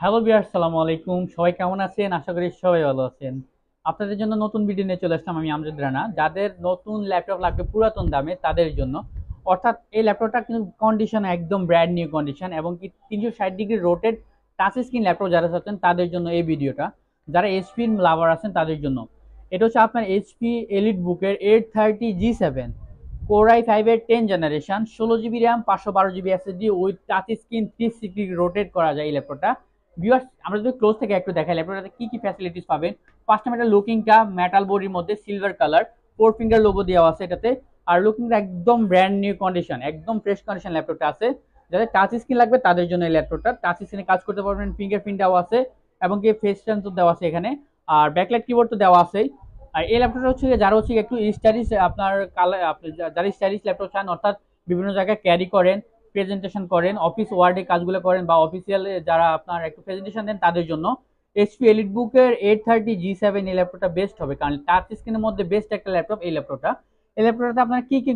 Hello বিয়ার, আসসালামু আলাইকুম। সবাই কেমন আছেন? আশা করি সবাই ভালো আছেন। আপনাদের জন্য নতুন ভিডিও নিয়ে চলে আসলাম আমি আমজাদ রানা। যাদের নতুন ল্যাপটপ লাগবে পুরাতন দামে তাদের জন্য, অর্থাৎ এই ল্যাপটপটা কিন্তু কন্ডিশন একদম ব্র্যান্ড নিউ কন্ডিশন এবং কি 360 ডিগ্রি রোটেড টাচ স্ক্রিন ল্যাপটপ যারা চাচ্ছেন তাদের জন্য এই ভিডিওটা। যারা এইচপি লাভার আছেন তাদের জন্য এটা হচ্ছে আপনার এইচপি এলিট বুকের 830 G7 কোরাই 5-এর 10 generation, 16 GB RAM, 512 GB SSD with touch screen 360 rotate করা যায় এই ল্যাপটপটা। ভিউয়ার্স, আমরা যদি ক্লোজ থেকে একটু দেখাই ল্যাপটপটাতে কি কি ফ্যাসিলিটিস পাবেন। ফার্স্ট টাইম এটা লুকিংটা মেটাল বডির মধ্যে সিলভার কালার, 4 ফিঙ্গার লোগো দেওয়া আছে এটাতে। আর লুকিংটা একদম ব্র্যান্ড নিউ কন্ডিশন, একদম ফ্রেশ কন্ডিশন ল্যাপটপটা আছে। যাদের টাচ স্ক্রিন লাগবে তাদের জন্য এই ল্যাপটপটা। টাচ স্ক্রিনে কাজ করতে পারবেন, ফিঙ্গারপ্রিন্ট দেওয়া আছে এবং কি ফেস সেন্সর দেওয়া আছে এখানে। আর ব্যাকলাইট কিবোর্ড তো দেওয়া আছেই। আর এই ল্যাপটপটা হচ্ছে যারা হচ্ছে একটু স্টাইলিশ, আপনার কালার, আপনি যারা স্টাইলিশ ল্যাপটপ চান, অর্থাৎ বিভিন্ন জায়গায় ক্যারি করেন, প্রেজেন্টেশন করেন, অফিস ওয়ার্ডে কাজগুলো করেন বা অফিসিয়াল যারা আপনার একটু প্রেজেন্টেশন দেন তাদের জন্য এইচপি এলিট বুকের 830 G7 এই ল্যাপটপটা বেস্ট হবে, কারণ টাচ স্ক্রিনের মধ্যে বেস্ট একটা ল্যাপটপ এই ল্যাপটপটা। এই ল্যাপটপটাতে আপনার কি কি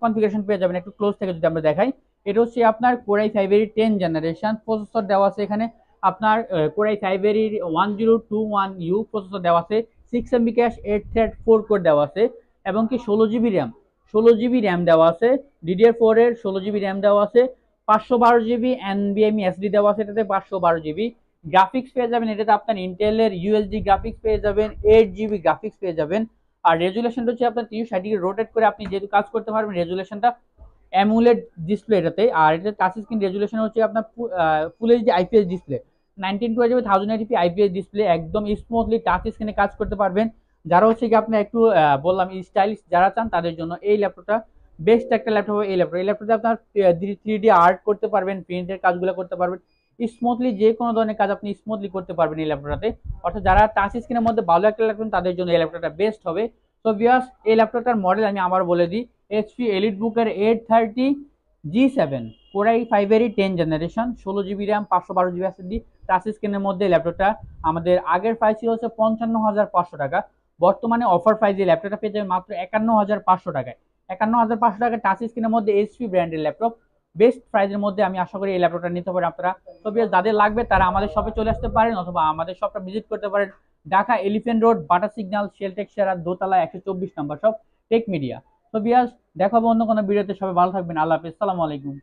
কনফিগারেশন পেয়ে যাবেন একটু ক্লোজ থেকে যদি আমরা দেখাই। এটা হচ্ছে আপনার কোরাই 5-এর 10 জেনারেশন প্রসেসর দেওয়া আছে এখানে। আপনার কোরাই 5-এর 1021U প্রসেসর দেওয়া আছে। 6 MB ক্যাশ, 8 থ্রেড 4 কোর দেওয়া আছে এবং কি 16 জিবি র্যাম, 16 জিবি র্যাম দেওয়া আছে। DDR4-এর 16 জিবি র্যাম দেওয়া আছে। 512 জিবি NVMe এসডি দেওয়া আছে এটাতে, 512 জিবি গ্রাফিক্স পেয়ে যাবেন এটাতে। আপনার ইন্টেলের ইউএসডি গ্রাফিক্স পেয়ে যাবেন, 8 জিবি গ্রাফিক্স পেয়ে যাবেন। আর রেজুলেশনটা হচ্ছে আপনার 360 ডিগ্রি রোটেট করে আপনি যেহেতু কাজ করতে পারবেন, রেজুলেশনটা অ্যামুলেট ডিসপ্লে এটাতে। আর এটা টাচ স্ক্রিন রেজুলেশন হচ্ছে আপনার full HD IPS display, 1920 1080p IPS display, একদম স্মুথলি টাচ স্ক্রিনে কাজ করতে পারবেন। যারা হচ্ছে কি আপনি একটু বললাম স্টাইলিশ যারা চান তাদের জন্য এই ল্যাপটপটা বেস্ট একটা ল্যাপটপ। এই ল্যাপটপে আপনার 3D আর্ট করতে পারবেন, প্রিন্টের কাজগুলো করতে পারবেন, স্মুথলি যে কোনো ধরনের কাজ আপনি স্মুথলি করতে পারবেন এই ল্যাপটপটাতে। অর্থাৎ যারা টাচ স্ক্রিনের মধ্যে ভালো একটা ল্যাপটপ তাদের জন্য এই ল্যাপটপটা বেস্ট হবে। তো ভিউয়ার্স, এই ল্যাপটপটার মডেল আমি আবার বলে দিই। এইচপি এলিট বুকের 830 G7 কোরাই 5-এর 10 generation, 16 GB RAM, 512 GB SSD touch স্ক্রিনের মধ্যে ল্যাপটপটা। আমাদের আগের প্রাইস ছিল হচ্ছে 55,500 টাকা। বর্তমানে অফার প্রাইস এই ল্যাপটপটা পেয়ে যাবে মাত্র 51,500 টাকায়। 51,500 টাকা টাচ স্ক্রিনের মধ্যে এইচপি ব্র্যান্ডের ল্যাপটপ বেস্ট প্রাইসের মধ্যে আমি আশা করি এই ল্যাপটপটা নিতে পারেন আপনারা। তবে যাদের লাগবে তারা আমাদের শপে চলে আসতে পারেন অথবা আমাদের শপটা ভিজিট করতে পারেন। Dhaka elephant road, butter signal, Sheltech সেরা, দোতলা, 124 নম্বর শপ, টেক মিডিয়া। তো বিয়াস, দেখাবো অন্য কোনো ভিডিওতে। সবাই ভালো থাকবেন। আল্লাহ হাফেজ, সালামু আলাইকুম।